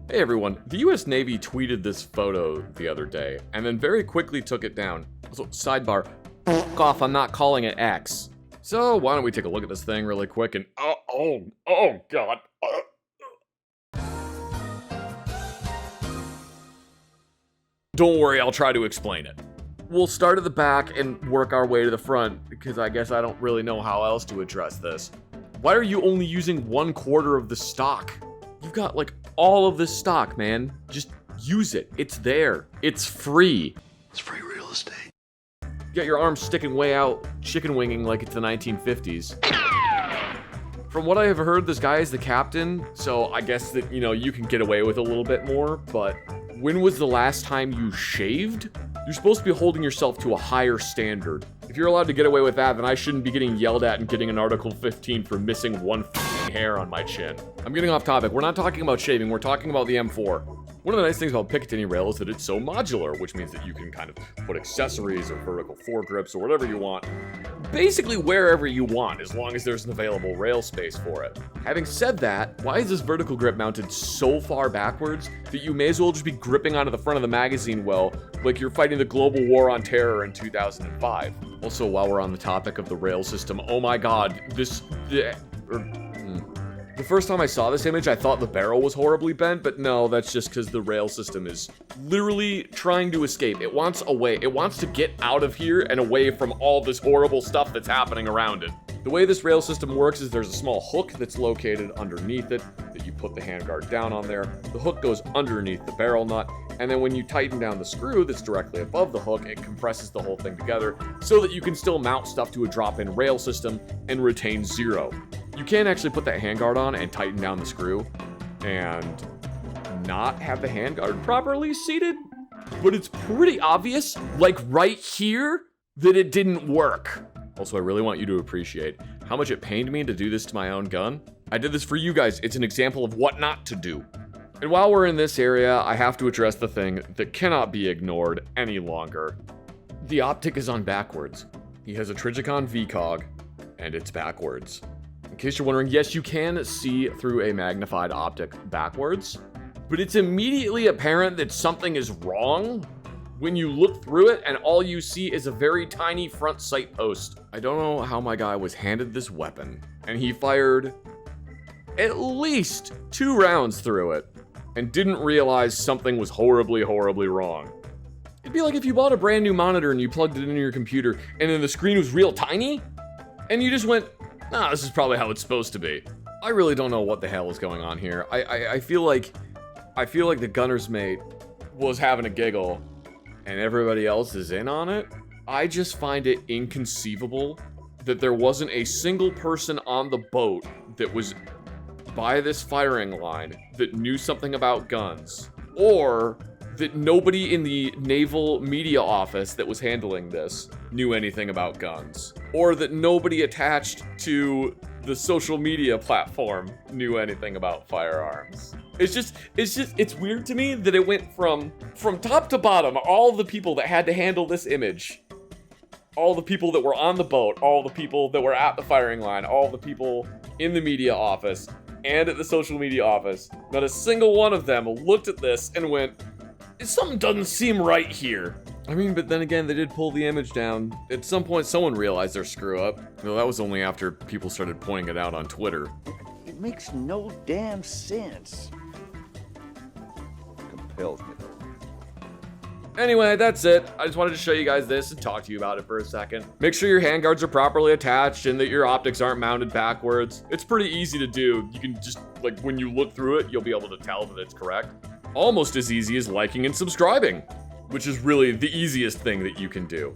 Hey everyone, the US Navy tweeted this photo the other day, and then very quickly took it down. So, sidebar, f*** off, I'm not calling it X. So why don't we take a look at this thing really quick and oh god. Don't worry, I'll try to explain it. We'll start at the back and work our way to the front, because I guess I don't really know how else to address this. Why are you only using 1/4 of the stock? You've got like all of this stock, man. Just use it. It's there. It's free. It's free real estate. You got your arms sticking way out, chicken winging like it's the 1950s. From what I have heard, this guy is the captain, so I guess that, you can get away with a little bit more, but when was the last time you shaved? You're supposed to be holding yourself to a higher standard. If you're allowed to get away with that, then I shouldn't be getting yelled at and getting an Article 15 for missing one hair on my chin. I'm getting off topic. We're not talking about shaving, we're talking about the M4. One of the nice things about Picatinny rail is that it's so modular, which means that you can kind of put accessories or vertical foregrips or whatever you want, basically wherever you want, as long as there's an available rail space for it. Having said that, why is this vertical grip mounted so far backwards that you may as well just be gripping onto the front of the magazine well, like you're fighting the global war on terror in 2005? Also, while we're on the topic of the rail system, oh my god, the first time I saw this image, I thought the barrel was horribly bent, but no, that's just because the rail system is literally trying to escape. It wants away. It wants to get out of here and away from all this horrible stuff that's happening around it. The way this rail system works is there's a small hook that's located underneath it that you put the handguard down on there. The hook goes underneath the barrel nut, and then when you tighten down the screw that's directly above the hook, it compresses the whole thing together so that you can still mount stuff to a drop-in rail system and retain zero. You can actually put that handguard on and tighten down the screw and not have the handguard properly seated, but it's pretty obvious, like right here, that it didn't work. Also, I really want you to appreciate how much it pained me to do this to my own gun. I did this for you guys. It's an example of what not to do. And while we're in this area, I have to address the thing that cannot be ignored any longer. The optic is on backwards. He has a Trijicon VCOG, and it's backwards. In case you're wondering, yes, you can see through a magnified optic backwards, but it's immediately apparent that something is wrong when you look through it and all you see is a very tiny front sight post. I don't know how my guy was handed this weapon, and he fired at least 2 rounds through it and didn't realize something was horribly, horribly wrong. It'd be like if you bought a brand new monitor and you plugged it into your computer and then the screen was real tiny and you just went, nah, this is probably how it's supposed to be. I really don't know what the hell is going on here. I feel like the gunner's mate was having a giggle and everybody else is in on it. I just find it inconceivable that there wasn't a single person on the boat that was by this firing line that knew something about guns, or that nobody in the naval media office that was handling this knew anything about guns, or that nobody attached to the social media platform knew anything about firearms. It's weird to me that it went from top to bottom, all the people that had to handle this image, all the people that were on the boat, all the people that were at the firing line, all the people in the media office and at the social media office, not a single one of them looked at this and went, something doesn't seem right here. I mean, but then again, they did pull the image down. At some point, someone realized their screw up. Well, that was only after people started pointing it out on Twitter. It makes no damn sense. Compels me. Anyway, that's it. I just wanted to show you guys this and talk to you about it for a second. Make sure your handguards are properly attached and that your optics aren't mounted backwards. It's pretty easy to do. You can just, like, when you look through it, you'll be able to tell that it's correct. Almost as easy as liking and subscribing, which is really the easiest thing that you can do.